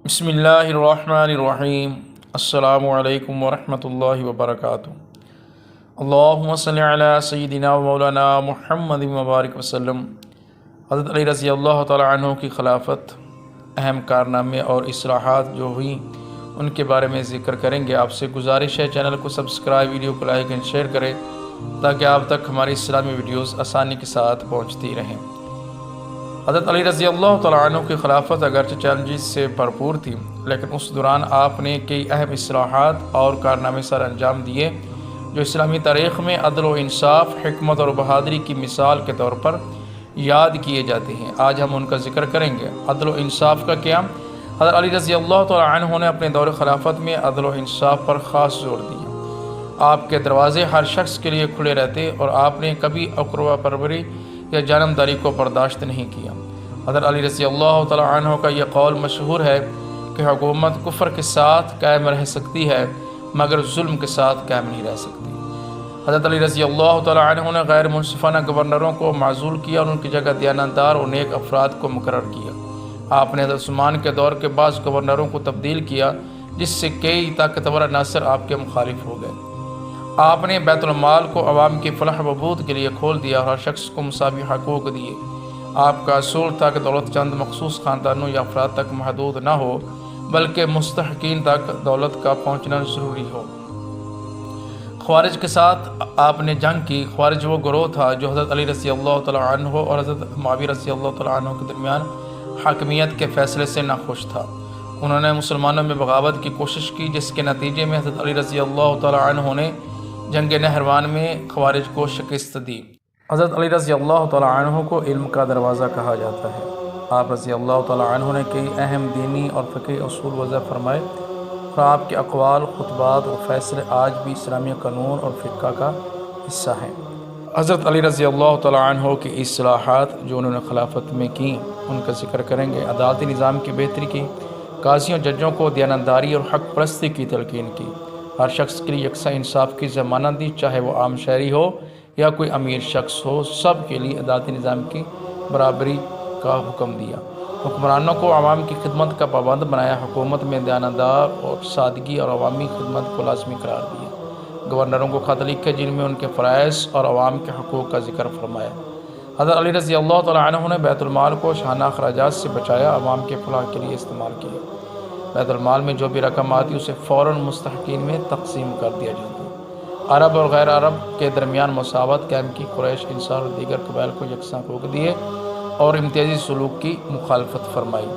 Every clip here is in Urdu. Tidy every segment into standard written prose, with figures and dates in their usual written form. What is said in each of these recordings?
بسم اللہ الرحمن الرحیم۔ السلام علیکم ورحمۃ اللہ وبرکاتہ۔ اللہم صلی علی سیدنا و مولانا محمد مبارک وسلم۔ حضرت علی رضی اللہ تعالی عنہ کی خلافت، اہم کارنامے اور اصلاحات جو ہوئیں ان کے بارے میں ذکر کریں گے۔ آپ سے گزارش ہے چینل کو سبسکرائب، ویڈیو کو لائک اینڈ شیئر کریں تاکہ آپ تک ہماری اسلامی ویڈیوز آسانی کے ساتھ پہنچتی رہیں۔ حضرت علی رضی اللہ تعالیٰ عنہ کی خلافت اگرچہ چیلنجز سے بھرپور تھی، لیکن اس دوران آپ نے کئی اہم اصلاحات اور کارنامے سر انجام دیے جو اسلامی تاریخ میں عدل و انصاف، حکمت اور بہادری کی مثال کے طور پر یاد کیے جاتے ہیں۔ آج ہم ان کا ذکر کریں گے۔ عدل و انصاف کا قیام۔ حضرت علی رضی اللہ تعالیٰ عنہ نے اپنے دور خلافت میں عدل و انصاف پر خاص زور دیا۔ آپ کے دروازے ہر شخص کے لیے کھلے رہتے اور آپ نے کبھی اقربا پروری یا جانمداری کو برداشت نہیں کیا۔ حضرت علی رضی اللہ تعالیٰ عنہ کا یہ قول مشہور ہے کہ حکومت کفر کے ساتھ قائم رہ سکتی ہے مگر ظلم کے ساتھ قائم نہیں رہ سکتی۔ حضرت علی رضی اللہ تعالیٰ عنہ نے غیر منصفانہ گورنروں کو معزول کیا اور ان کی جگہ دیانتدار اور نیک افراد کو مقرر کیا۔ آپ نے حضرت عثمان کے دور کے بعض گورنروں کو تبدیل کیا جس سے کئی طاقتور عناصر آپ کے مخالف ہو گئے۔ آپ نے بیت المال کو عوام کی فلاح و بہبود کے لیے کھول دیا اور ہر شخص کو مساوی حقوق دیے۔ آپ کا اصول تھا کہ دولت چند مخصوص خاندانوں یا افراد تک محدود نہ ہو بلکہ مستحقین تک دولت کا پہنچنا ضروری ہو۔ خوارج کے ساتھ آپ نے جنگ کی۔ خوارج وہ گروہ تھا جو حضرت علی رضی اللہ تعالیٰ عنہ اور حضرت معاویہ رضی اللہ تعالیٰ عنہ کے درمیان حاکمیت کے فیصلے سے ناخوش تھا۔ انہوں نے مسلمانوں میں بغاوت کی کوشش کی جس کے نتیجے میں حضرت علی رضی اللہ تعالیٰ عنہ نے جنگ نہروان میں خوارج کو شکست دی۔ حضرت علی رضی اللہ تعالیٰ عنہ کو علم کا دروازہ کہا جاتا ہے۔ آپ رضی اللہ تعالیٰ عنہ نے کئی اہم دینی اور فقہی اصول وضع فرمائے اور آپ کے اقوال، خطبات اور فیصلے آج بھی اسلامی قانون اور فقہ کا حصہ ہیں۔ حضرت علی رضی اللہ تعالیٰ عنہ کی اصلاحات جو انہوں نے خلافت میں کیں ان کا ذکر کریں گے۔ عدالتی نظام کی بہتری کی، قاضیوں ججوں کو دیانتداری اور حق پرستی کی تلقین کی، ہر شخص کے لیے یکساں انصاف کی ضمانت دی، چاہے وہ عام شہری ہو یا کوئی امیر شخص ہو، سب کے لیے عدالتی نظام کی برابری کا حکم دیا۔ حکمرانوں کو عوام کی خدمت کا پابند بنایا، حکومت میں دیانتدار اور سادگی اور عوامی خدمت کو لازمی قرار دیا۔ گورنروں کو خط لکھے جن میں ان کے فرائض اور عوام کے حقوق کا ذکر فرمایا۔ حضرت علی رضی اللہ تعالیٰ عنہ نے بیت المال کو شاہانہ اخراجات سے بچایا، عوام کے فلاح کے لیے استعمال کیا۔ بیت المال میں جو بھی رقم آتی اسے فوراً مستحقین میں تقسیم کر دیا جاتا۔ عرب اور غیر عرب کے درمیان مساوات قائم کی، قریش، انصار اور دیگر قبائل کو یکساں حقوق دیے اور امتیازی سلوک کی مخالفت فرمائی۔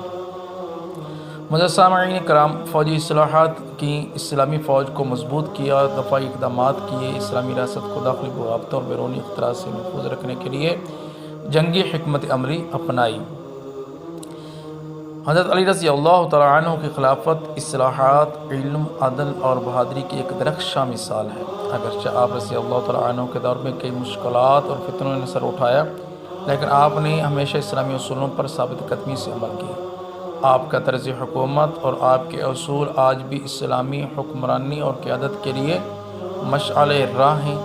معزز سامعین کرام، فوجی اصلاحات کی، اسلامی فوج کو مضبوط کیا، دفاعی اقدامات کیے، اسلامی ریاست کو داخلی بغاوتوں اور بیرونی اختراع سے محفوظ رکھنے کے لیے جنگی حکمت عملی اپنائی۔ حضرت علی رضی اللہ تعالیٰ عنہ کی خلافت اصلاحات، علم، عدل اور بہادری کی ایک درخشاں مثال ہے۔ اگرچہ آپ رضی اللہ تعالیٰ عنہ کے دور میں کئی مشکلات اور فتنوں نے سر اٹھایا، لیکن آپ نے ہمیشہ اسلامی اصولوں پر ثابت قدمی سے عمل کیا۔ آپ کا طرز حکومت اور آپ کے اصول آج بھی اسلامی حکمرانی اور قیادت کے لیے مشعل راہ ہیں۔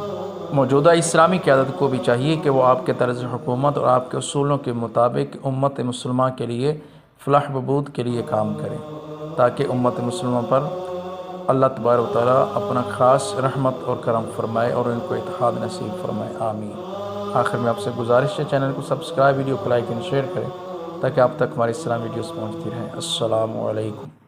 موجودہ اسلامی قیادت کو بھی چاہیے کہ وہ آپ کے طرز حکومت اور آپ کے اصولوں کے مطابق امت مسلمہ کے لیے فلاح بہبود کے لیے کام کریں تاکہ امت مسلمہ پر اللہ تبارک و تعالیٰ اپنا خاص رحمت اور کرم فرمائے اور ان کو اتحاد نصیب فرمائے، آمین۔ آخر میں آپ سے گزارش ہے چینل کو سبسکرائب، ویڈیو کو لائک اینڈ شیئر کریں تاکہ آپ تک ہماری اسلامی ویڈیوز پہنچتی رہیں۔ السلام علیکم۔